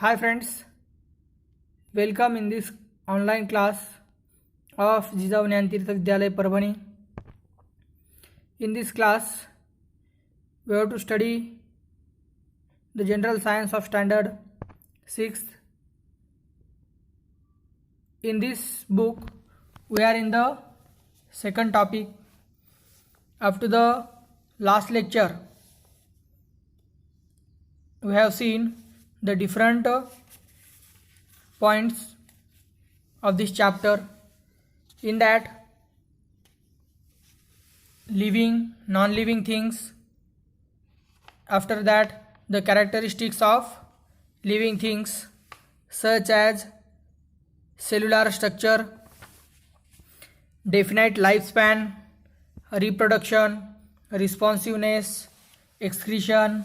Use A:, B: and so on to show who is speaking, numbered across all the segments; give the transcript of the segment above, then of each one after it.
A: Hi friends, welcome in this online class of Jijav Jnantirth Vidyalaya Parbhani. In this class, we have to study the general science of standard 6th. In this book, we are in the second topic. Up to the last lecture, we have seen the different points of this chapter. In that, living, non-living things. After that, the characteristics of living things such as cellular structure, definite lifespan, reproduction, responsiveness, excretion.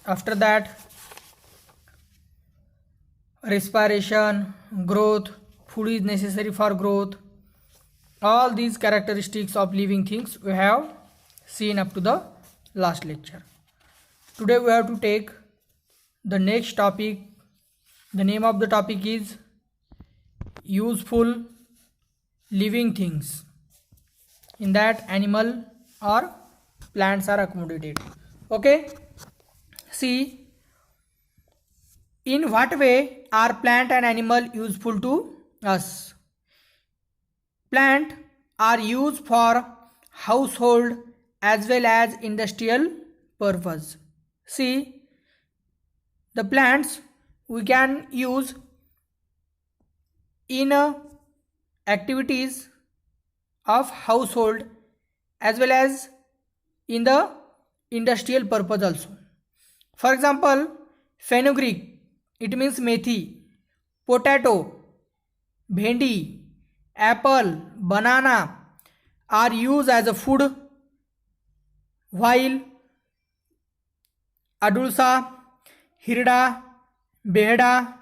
A: After that, respiration, growth, food is necessary for growth. All these characteristics of living things we have seen up to the last lecture. Today we have to take the next topic. The name of the topic is useful living things. In that, animal or plants are accommodated. Okay, see, in what way are plant and animal useful to us? Plant are used for household as well as industrial purpose. See, the plants we can use in activities of household as well as in the industrial purpose also. For example, fenugreek, it means methi, potato, bhendi, apple, banana are used as a food, while adulsa, hirda, behda,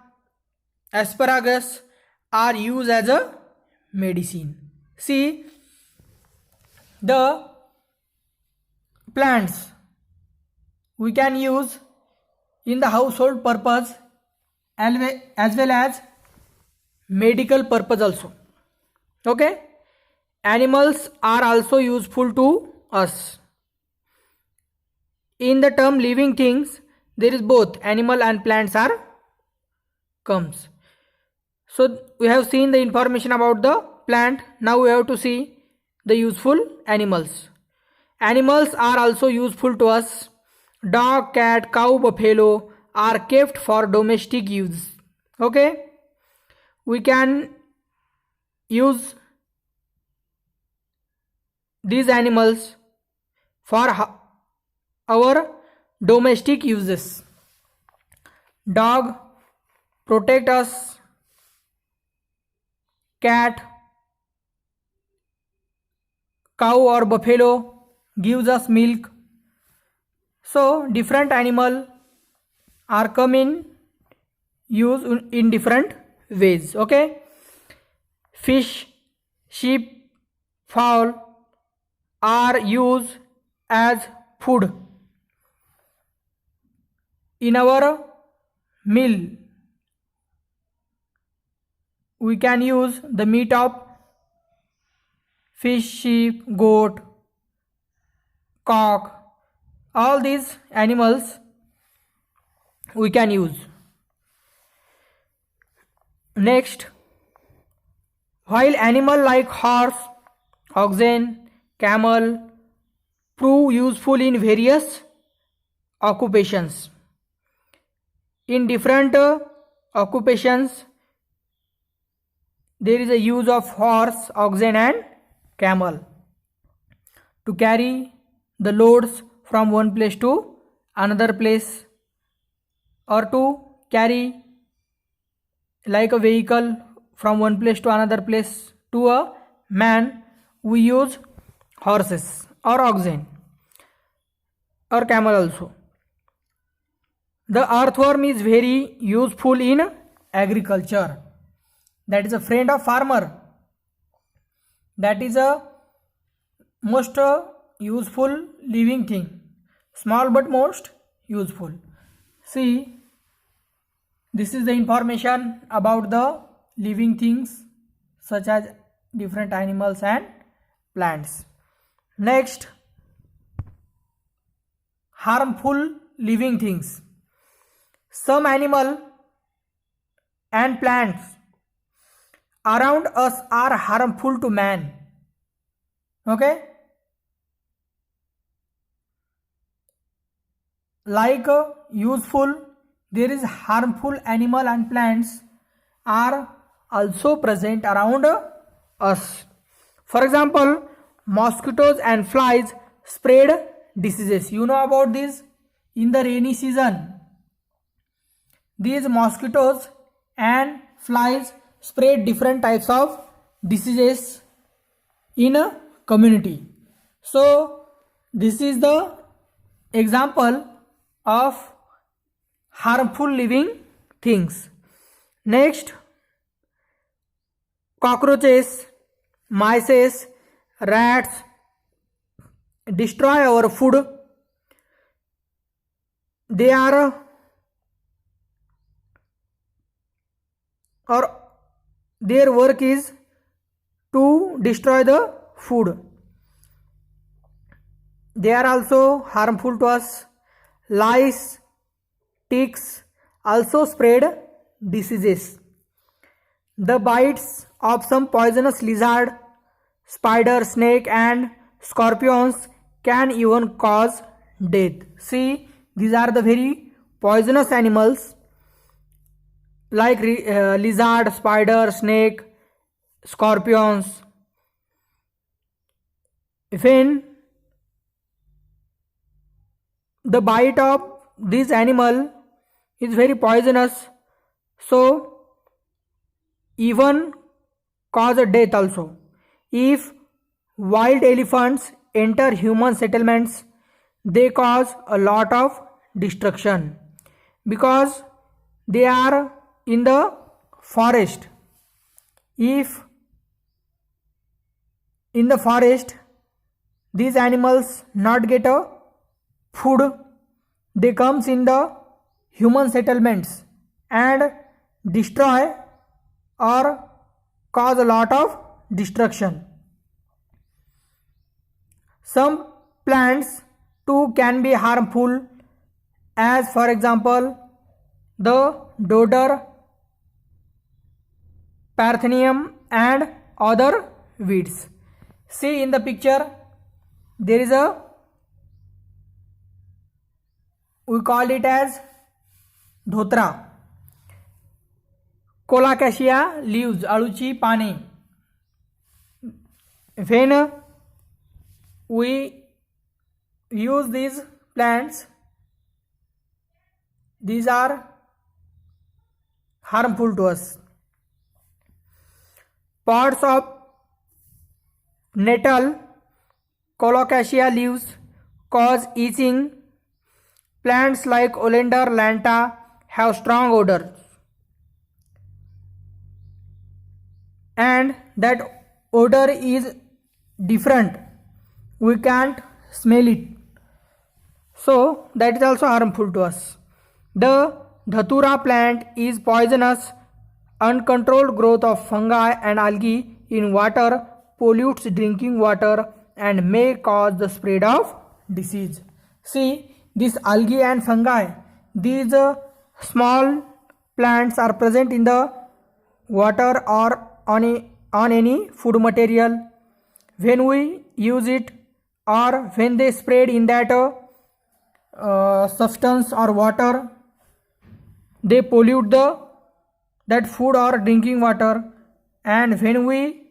A: asparagus are used as a medicine. See, the plants we can use in the household purpose as well as medical purpose also. Okay, animals are also useful to us. In the term living things, there is both animal and plants are comes. So we have seen the information about the plant. Now we have to see the useful animals. Animals are also useful to us. Dog, cat, cow, buffalo are kept for domestic use. Okay, we can use these animals for our domestic uses. Dog protect us, cat, cow or buffalo gives us milk. So different animal are come in use in different ways. Okay, fish, sheep, fowl are used as food. In our meal, we can use the meat of fish, sheep, goat, cock. All these animals we can use. Next, while animal like horse, oxen, camel prove useful in various occupations. In different occupations, there is a use of horse, oxen and camel to carry the loads from one place to another place, or to carry like a vehicle from one place to another place. To a man, we use horses or oxen or camel also. The earthworm is very useful in agriculture. That is a friend of farmer. That is a most useful living thing. Small but most useful. See, this is the information about the living things such as different animals and plants. Next, harmful living things. Some animal and plants around us are harmful to man. Okay, like useful, there is harmful animal and plants are also present around us. For example, mosquitoes and flies spread diseases. You know about this. In the rainy season, these mosquitoes and flies spread different types of diseases in a community. So this is the example of harmful living things. Next, cockroaches, mice, rats destroy our food. They are or their work is to destroy the food. They are also harmful to us. Lice, ticks also spread diseases. The bites of some poisonous lizard, spider, snake and scorpions can even cause death. See, these are the very poisonous animals like lizard, spider, snake, scorpions. When the bite of this animal is very poisonous, so even cause a death also. If wild elephants enter human settlements, they cause a lot of destruction because they are in the forest. If in the forest these animals not get a food, they comes in the human settlements and destroy or cause a lot of destruction. Some plants too can be harmful, as for example the dodder, parthenium and other weeds. See, in the picture there is a, we call it as dhotra. Colocasia leaves, aluchi pane. When we use these plants, these are harmful to us. Pods of nettle, Colocasia leaves cause itching. Plants like Oleander lanta have strong odor, and that odor is different. We can't smell it. So that is also harmful to us. The Dhatura plant is poisonous. Uncontrolled growth of fungi and algae in water pollutes drinking water and may cause the spread of disease. See, this algae and fungi, these small plants are present in the water or on any food material. When we use it or when they spread in that substance or water, they pollute that food or drinking water, and when we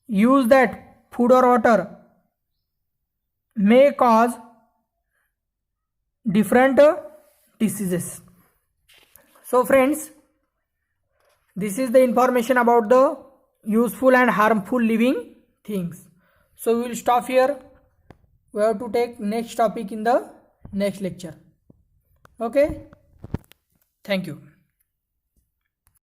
A: use that food or water may cause different diseases. So friends, this is the information about the useful and harmful living things. So we will stop here. We have to take next topic in the next lecture. Okay, thank you.